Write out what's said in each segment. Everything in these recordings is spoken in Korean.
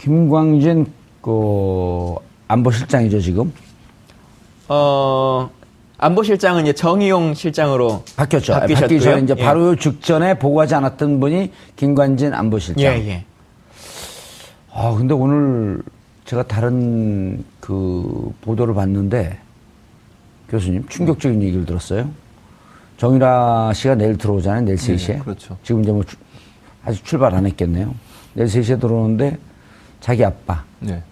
김광진 안보실장이죠 지금. 안보실장은 이제 정의용 실장으로 바뀌었죠. 바뀌셨고요. 바뀌기 전에 이제 예. 바로 직전에 보고하지 않았던 분이 김광진 안보실장. 예. 근데 오늘 제가 다른 그 보도를 봤는데 교수님 충격적인 얘기를 들었어요. 정유라 씨가 내일 들어오잖아요. 내일 3시에. 네, 그렇죠. 지금 이제 아직 출발 안 했겠네요. 내일 3시에 들어오는데 자기 아빠. 네.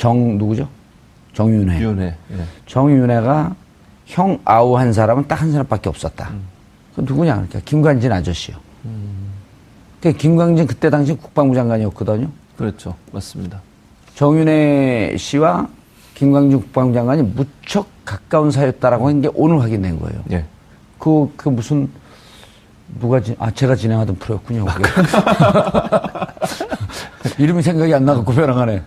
누구죠? 정윤회. 윤회. 예. 정윤회가 형 아우 한 사람은 딱 한 사람밖에 없었다. 그 누구냐? 그러니까 김관진 아저씨요. 그러니까 김광진 그때 당시 국방부 장관이었거든요. 그렇죠. 맞습니다. 정윤회 씨와 김광진 국방부 장관이 무척 가까운 사이였다라고 하는 게 오늘 확인된 거예요. 예. 그 무슨 제가 진행하던 프로였군요. 그게. 이름이 생각이 안 나갖고 변화가네.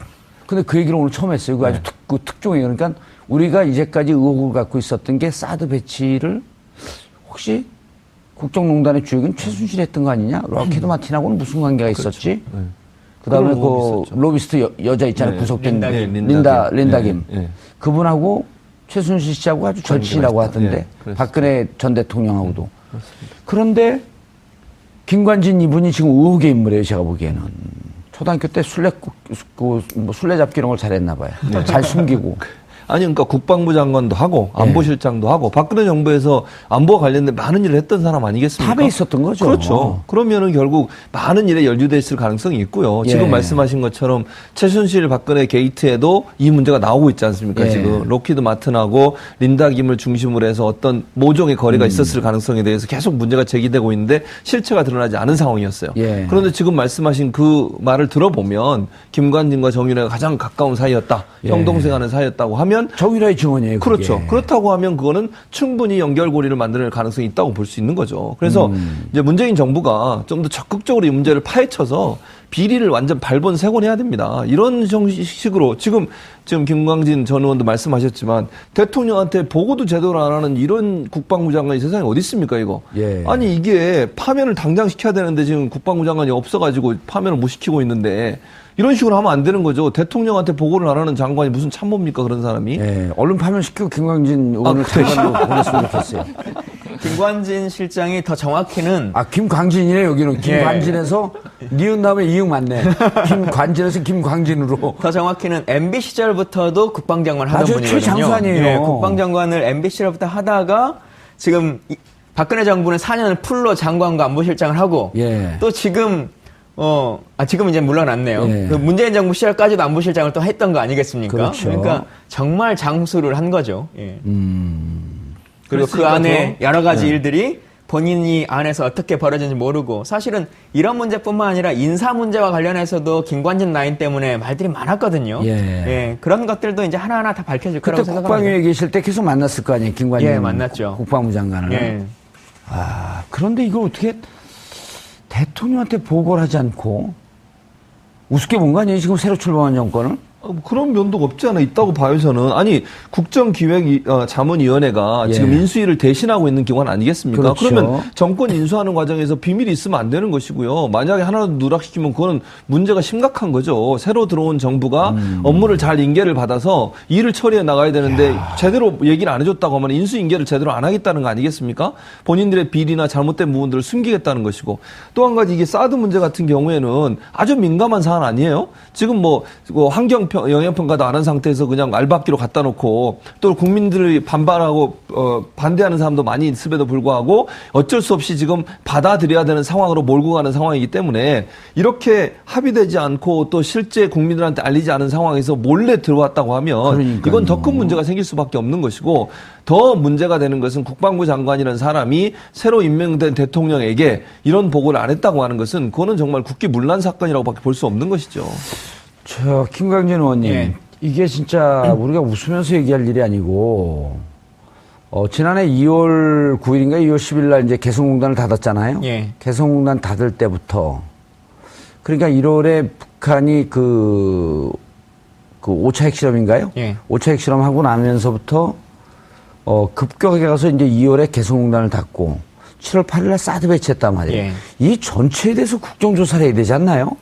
근데 그 얘기를 오늘 처음 했어요. 그 아주 특종이에요. 그러니까 우리가 이제까지 의혹을 갖고 있었던 게 사드 배치를 혹시 국정농단의 주역인 최순실이 했던 거 아니냐? 락히드 마틴하고는 무슨 관계가 있었지? 네. 그다음에 로비스트 여자 있잖아요. 네. 구속된 린다 김. 네. 그분하고 최순실 씨하고 아주 절친이라고 하던데. 네. 박근혜 전 대통령하고도. 그런데 김관진 이분이 지금 의혹의 인물이에요. 제가 보기에는. 초등학교 때 술래 잡기 이런 걸 잘했나 봐요. 네. 잘 숨기고. 아니, 그러니까 국방부 장관도 하고, 안보실장도 하고, 박근혜 정부에서 안보와 관련된 많은 일을 했던 사람 아니겠습니까? 탑에 있었던 거죠. 그렇죠. 그러면은 결국 많은 일에 연루돼 있을 가능성이 있고요. 지금 말씀하신 것처럼 최순실 박근혜 게이트에도 이 문제가 나오고 있지 않습니까? 지금 록히드 마틴하고 린다 김을 중심으로 해서 어떤 모종의 거래가 있었을 가능성에 대해서 계속 문제가 제기되고 있는데 실체가 드러나지 않은 상황이었어요. 그런데 지금 말씀하신 그 말을 들어보면 김관진과 정윤회가 가장 가까운 사이였다. 형 동생 하는 사이였다고 하면 정유라의 증언이에요. 그게. 그렇죠. 그렇다고 하면 그거는 충분히 연결고리를 만드는 가능성이 있다고 볼 수 있는 거죠. 그래서 이제 문재인 정부가 좀 더 적극적으로 이 문제를 파헤쳐서 비리를 완전 발본색원해야 됩니다. 이런 식으로 지금 김광진 전 의원도 말씀하셨지만 대통령한테 보고도 제대로 안 하는 이런 국방부 장관이 세상에 어디 있습니까 이거? 아니 이게 파면을 당장 시켜야 되는데 지금 국방부 장관이 없어가지고 파면을 못 시키고 있는데 이런 식으로 하면 안 되는 거죠. 대통령한테 보고를 안 하는 장관이 무슨 참모입니까 그런 사람이? 얼른 파면시키고 김광진 의원을 장관으로 보냈으면 좋겠어요. 김관진 실장이 더 정확히는 김광진이네 여기는. 김관진에서 니은 다음에 이응 맞네. 김관진에서 김광진으로. 더 정확히는 MB 시절부터도 국방장관 하던 분이거든요. 최장관이에요. 국방장관을 MB 시절부터 하다가 지금 박근혜 정부는 4년을 풀로 장관과 안보실장을 하고 또 지금 지금 이제 물러났네요. 그 문재인 정부 시절까지도 안보실장을 또 했던 거 아니겠습니까? 그렇죠. 그러니까 정말 장수를 한 거죠. 그리고 그 안에 여러 가지 일들이 본인이 안에서 어떻게 벌어졌는지 모르고 사실은 이런 문제뿐만 아니라 인사 문제와 관련해서도 김관진 라인 때문에 말들이 많았거든요. 그런 것들도 이제 하나하나 다 밝혀질 거라고 생각합니다. 그때 국방위에 계실 때 계속 만났을 거 아니에요. 김관진 만났죠. 국방부 장관을. 그런데 이걸 어떻게 대통령한테 보고를 하지 않고 우습게 본 거 아니에요? 지금 새로 출범한 정권을? 그런 면도 없지 않아 있다고 봐요, 저는. 아니, 국정기획자문위원회가 지금 인수위를 대신하고 있는 기관 아니겠습니까? 그렇죠. 그러면 정권 인수하는 과정에서 비밀이 있으면 안 되는 것이고요. 만약에 하나라도 누락시키면 그거는 문제가 심각한 거죠. 새로 들어온 정부가 업무를 잘 인계를 받아서 일을 처리해 나가야 되는데 제대로 얘기를 안 해줬다고 하면 인수 인계를 제대로 안 하겠다는 거 아니겠습니까? 본인들의 비리나 잘못된 부분들을 숨기겠다는 것이고 또 한 가지 이게 사드 문제 같은 경우에는 아주 민감한 사안 아니에요? 지금 환경 영향평가도 안 한 상태에서 그냥 알박기로 갖다 놓고 또 국민들이 반발하고 반대하는 사람도 많이 있음에도 불구하고 어쩔 수 없이 지금 받아들여야 되는 상황으로 몰고 가는 상황이기 때문에 이렇게 합의되지 않고 또 실제 국민들한테 알리지 않은 상황에서 몰래 들어왔다고 하면 이건 더 큰 문제가 생길 수밖에 없는 것이고 더 문제가 되는 것은 국방부 장관이라는 사람이 새로 임명된 대통령에게 이런 보고를 안 했다고 하는 것은 그거는 정말 국기문란 사건이라고밖에 볼 수 없는 것이죠. 김광진 의원님, 이게 진짜 우리가 웃으면서 얘기할 일이 아니고, 지난해 2월 9일인가 2월 10일 날 이제 개성공단을 닫았잖아요. 개성공단 닫을 때부터. 그러니까 1월에 북한이 그 5차 핵실험인가요? 5차 핵실험하고 나면서부터, 급격하게 가서 이제 2월에 개성공단을 닫고, 7월 8일 날 사드 배치했단 말이에요. 이 전체에 대해서 국정조사를 해야 되지 않나요?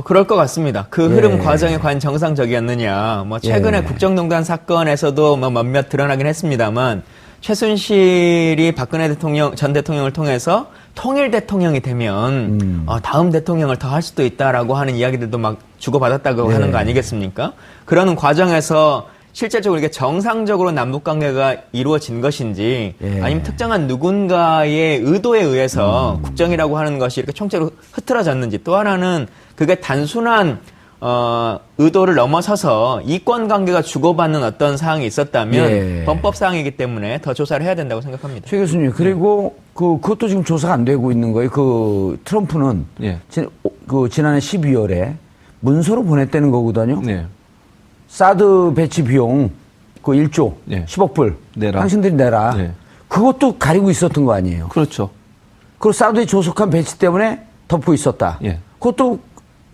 그럴 것 같습니다. 그 흐름 과정이 과연 정상적이었느냐. 뭐 최근에 국정농단 사건에서도 뭐 몇몇 드러나긴 했습니다만 최순실이 박근혜 전 대통령을 통해서 통일 대통령이 되면 다음 대통령을 더 할 수도 있다라고 하는 이야기들도 막 주고받았다고 하는 거 아니겠습니까? 그러는 과정에서 실질적으로 이게 정상적으로 남북 관계가 이루어진 것인지 아니면 특정한 누군가의 의도에 의해서 국정이라고 하는 것이 이렇게 총체로 흐트러졌는지, 또 하나는 그게 단순한 의도를 넘어서서 이권 관계가 주고받는 어떤 사항이 있었다면 범법 사항이기 때문에 더 조사를 해야 된다고 생각합니다. 최 교수님, 그리고 그것도 지금 조사가 안 되고 있는 거예요. 그 트럼프는 지난해 12월에 문서로 보냈다는 거거든요. 사드 배치 비용 그 1조 10억 불 내라. 당신들이 내라. 그것도 가리고 있었던 거 아니에요. 그렇죠. 그리고 사드의 조속한 배치 때문에 덮고 있었다. 그것도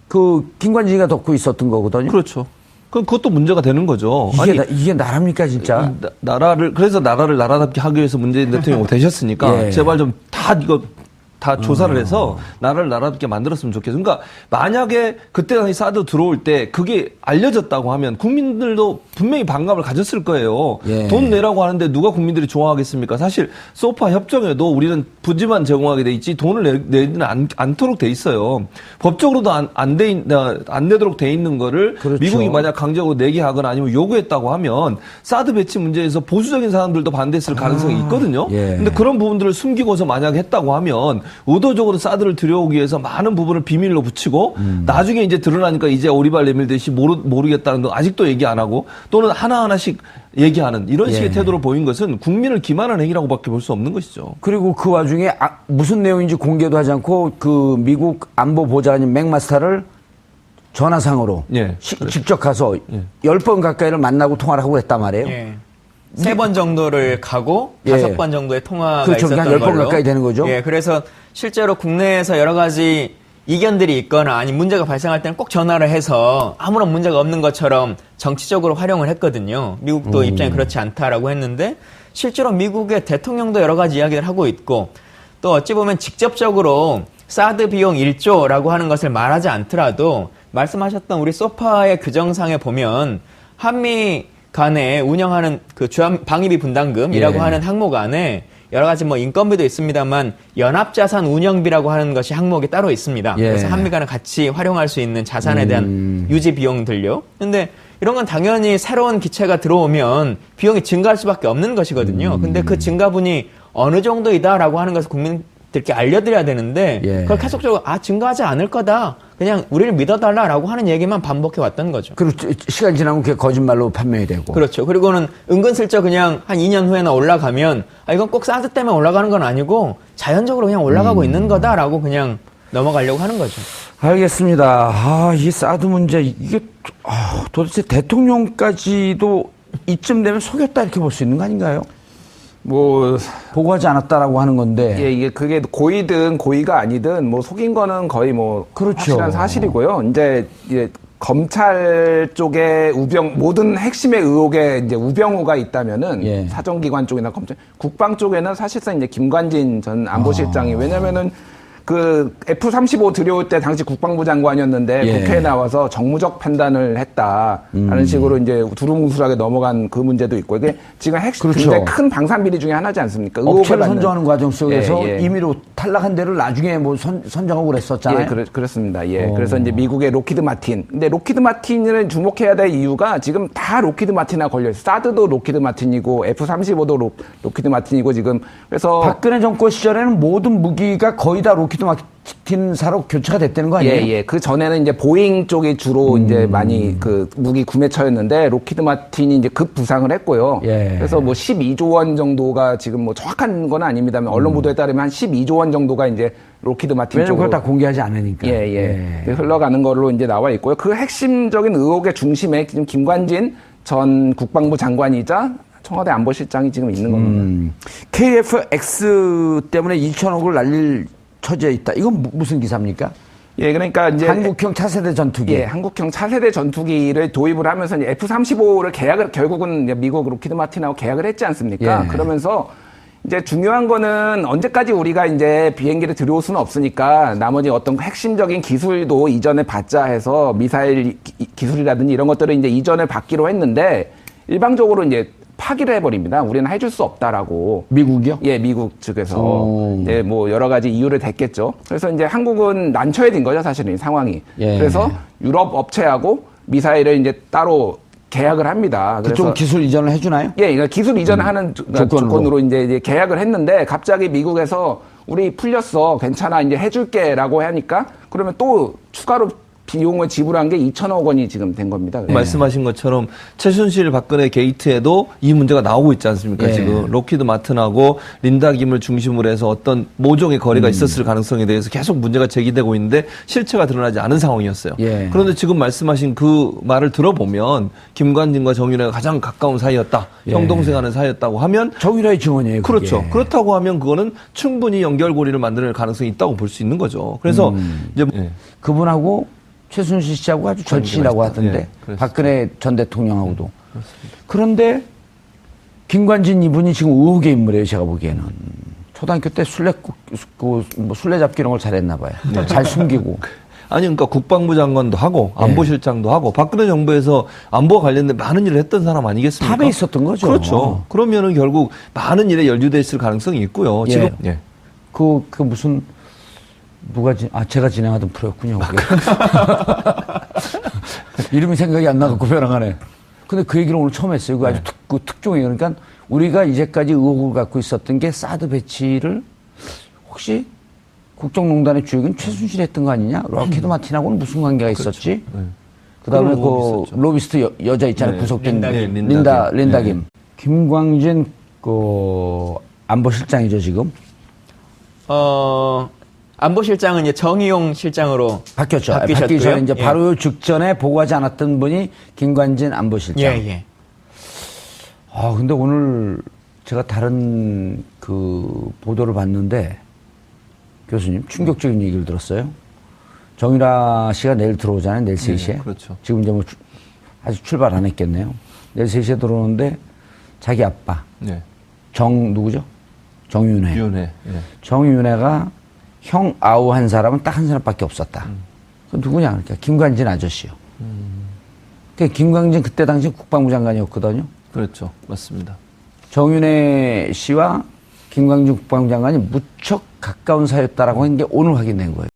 그 김관진이가 덮고 있었던 거거든요. 그렇죠. 그럼 그것도 문제가 되는 거죠. 이게 나라입니까 진짜? 그래서 나라를 나라답게 하기 위해서 문재인 대통령 되셨으니까 제발 좀 다 조사를 해서 나라를 나라답게 만들었으면 좋겠어요. 그러니까 만약에 그때 당시 사드 들어올 때 그게 알려졌다고 하면 국민들도 분명히 반감을 가졌을 거예요. 돈 내라고 하는데 누가 국민들이 좋아하겠습니까? 사실 소파 협정에도 우리는 부지만 제공하게 돼 있지 돈을 내지는 않도록 돼 있어요. 법적으로도 안 내도록 돼 있는 거를 미국이 만약 강제적으로 내게 하거나 아니면 요구했다고 하면 사드 배치 문제에서 보수적인 사람들도 반대했을 가능성이 있거든요. 근데 그런 부분들을 숨기고서 만약 했다고 하면 의도적으로 사드를 들여오기 위해서 많은 부분을 비밀로 붙이고 나중에 이제 드러나니까 이제 오리발 내밀듯이 모르겠다는 거 아직도 얘기 안 하고 또는 하나하나씩 얘기하는 이런 식의 태도를 보인 것은 국민을 기만한 행위라고 밖에 볼 수 없는 것이죠. 그리고 그 와중에 무슨 내용인지 공개도 하지 않고 그 미국 안보보좌관인 맥마스터를 전화상으로 직접 가서 10번 가까이를 만나고 통화를 하고 했단 말이에요. 3번 정도를 가고 5번 정도의 통화가 그렇죠. 있었던 한 10번 걸로. 가까이 되는 거죠. 그래서 실제로 국내에서 여러 가지 이견들이 있거나 아니 문제가 발생할 때는 꼭 전화를 해서 아무런 문제가 없는 것처럼 정치적으로 활용을 했거든요. 미국도 입장이 그렇지 않다라고 했는데 실제로 미국의 대통령도 여러 가지 이야기를 하고 있고 또 어찌 보면 직접적으로 사드 비용 1조라고 하는 것을 말하지 않더라도 말씀하셨던 우리 소파의 규정상에 보면 한미 간에 운영하는 그 방위비 분담금이라고 하는 항목 안에 여러 가지 뭐 인건비도 있습니다만 연합자산 운영비라고 하는 것이 항목이 따로 있습니다. 그래서 한미 간에 같이 활용할 수 있는 자산에 대한 유지 비용들요. 근데 이런 건 당연히 새로운 기체가 들어오면 비용이 증가할 수밖에 없는 것이거든요. 근데 그 증가분이 어느 정도이다라고 하는 것을 국민들께 알려드려야 되는데 그걸 계속적으로 증가하지 않을 거다. 그냥 우리를 믿어달라라고 하는 얘기만 반복해 왔던 거죠. 그리고 시간 지나면 그게 거짓말로 판명이 되고. 그렇죠. 그리고는 은근슬쩍 그냥 한 2년 후에나 올라가면 이건 꼭 사드 때문에 올라가는 건 아니고 자연적으로 그냥 올라가고 있는 거다라고 그냥 넘어가려고 하는 거죠. 알겠습니다. 이 사드 문제 이게 도대체 대통령까지도 이쯤 되면 속였다 이렇게 볼 수 있는 거 아닌가요? 뭐 보고하지 않았다라고 하는 건데. 이게 그게 고의든 고의가 아니든 뭐 속인 거는 거의 뭐 확실한 사실이고요. 이제 검찰 쪽에 모든 핵심의 의혹에 이제 우병우가 있다면은 사정기관 쪽이나 검찰, 국방 쪽에는 사실상 이제 김관진 전 안보실장이 왜냐면은 그 F-35 들여올 때 당시 국방부 장관이었는데 국회에 나와서 정무적 판단을 했다라는 식으로 이제 두루뭉술하게 넘어간 그 문제도 있고 이게 지금 굉장히 큰 방산 비리 중에 하나지 않습니까? 업체를 선정하는 과정 속에서 임의로 탈락한 데를 나중에 뭐 선정하고 그랬었잖아요. 그렇습니다. 그래서 이제 미국의 로키드 마틴. 근데 로키드 마틴을 주목해야 될 이유가 지금 다 로키드 마틴에 걸려 있어요. 사드도 로키드 마틴이고 F-35도 로키드 마틴이고 지금 그래서 박근혜 정권 시절에는 모든 무기가 거의 다 로키드 마틴사로 교체가 됐다는 거 아니에요? 그 전에는 이제 보잉 쪽이 주로 이제 많이 그 무기 구매처였는데 로키드 마틴이 이제 급 부상을 했고요. 그래서 뭐 12조 원 정도가 지금 뭐 정확한 건 아닙니다만 언론 보도에 따르면 한 12조 원 정도가 이제 로키드 마틴 쪽으로 그걸 다 공개하지 않으니까. 흘러가는 걸로 이제 나와 있고요. 그 핵심적인 의혹의 중심에 지금 김관진 전 국방부 장관이자 청와대 안보실장이 지금 있는 겁니다. KF-X 때문에 2천억을 날릴 처지에 있다. 이건 무슨 기사입니까? 그러니까 이제 한국형 차세대 전투기. 한국형 차세대 전투기를 도입을 하면서 이제 F-35를 결국은 이제 미국 로키드 마틴하고 계약을 했지 않습니까? 그러면서 이제 중요한 거는 언제까지 우리가 이제 비행기를 들여올 수는 없으니까 나머지 어떤 핵심적인 기술도 이전에 받자 해서 미사일 기술이라든지 이런 것들을 이제 이전에 받기로 했는데 일방적으로 이제 파기를 해버립니다. 우리는 해줄 수 없다라고. 미국이요? 예, 미국 측에서. 예, 뭐 여러 가지 이유를 댔겠죠. 그래서 이제 한국은 난처해 진 거죠, 사실은 이 상황이. 예. 그래서 유럽 업체하고 미사일을 이제 따로 계약을 합니다. 그쪽 그래서 기술 이전을 해주나요? 예, 그러니까 기술 이전하는 조건으로 이제 계약을 했는데 갑자기 미국에서 우리 풀렸어, 괜찮아, 이제 해줄게라고 하니까 그러면 또 추가로 비용을 지불한 게 2천억 원이 지금 된 겁니다. 말씀하신 것처럼 최순실 박근혜 게이트에도 이 문제가 나오고 있지 않습니까? 예. 지금 로키드 마틴하고 린다 김을 중심으로 해서 어떤 모종의 거래가 있었을 가능성에 대해서 계속 문제가 제기되고 있는데 실체가 드러나지 않은 상황이었어요. 예. 그런데 지금 말씀하신 그 말을 들어보면 김관진과 정윤회가 가장 가까운 사이였다. 예. 형동생하는 사이였다고 하면 정유라의 증언이에요. 그게. 그렇죠. 그렇다고 하면 그거는 충분히 연결고리를 만드는 가능성이 있다고 볼 수 있는 거죠. 그래서 이제 그분하고 최순실 씨하고 아주 절친이라고 하던데 예, 그렇습니다. 박근혜 전 대통령하고도. 그런데 김관진 이분이 지금 의혹의 인물이에요. 제가 보기에는 초등학교 때 술래잡기 이런 걸 잘했나 봐요. 잘 숨기고. 아니, 그러니까 국방부 장관도 하고 안보실장도 하고 박근혜 정부에서 안보와 관련된 많은 일을 했던 사람 아니겠습니까? 탑에 있었던 거죠. 그렇죠. 그러면은 결국 많은 일에 연루돼 있을 가능성이 있고요. 예. 지금 예. 그 무슨 제가 진행하던 프로였군요. 그게. 이름이 생각이 안 나갖고 벼랑하네. 근데 그 얘기를 오늘 처음 했어요. 그 아주 특종이에요. 그러니까 우리가 이제까지 의혹을 갖고 있었던 게 사드 배치를 혹시 국정농단의 주역은 최순실이 했던 거 아니냐? 로키드 마틴하고는 무슨 관계가 있었지? 그다음에 그 로비스트 여자 있잖아요. 구속된 린다 김. 김광진 안보실장이죠 지금. 안보실장은 이제 정의용 실장으로 바뀌었죠. 바뀌셨고요. 바뀌기 전에 이제 예. 바로 직전에 보고하지 않았던 분이 김관진 안보실장. 예. 근데 오늘 제가 다른 그 보도를 봤는데 교수님 충격적인 얘기를 들었어요. 정유라 씨가 내일 들어오잖아요. 내일 3시에. 그렇죠. 지금 이제 아직 출발 안 했겠네요. 내일 3시에 들어오는데 자기 아빠 네. 누구죠? 정윤회. 윤회. 예. 정윤회가 형 아우한 사람은 딱 한 사람밖에 없었다. 그 누구냐? 그러니까 김관진 아저씨요. 그러니까 김관진 그때 당시 국방부 장관이었거든요. 그렇죠. 맞습니다. 정윤회 씨와 김광진 국방부 장관이 무척 가까운 사이였다라고 한 게 오늘 확인된 거예요.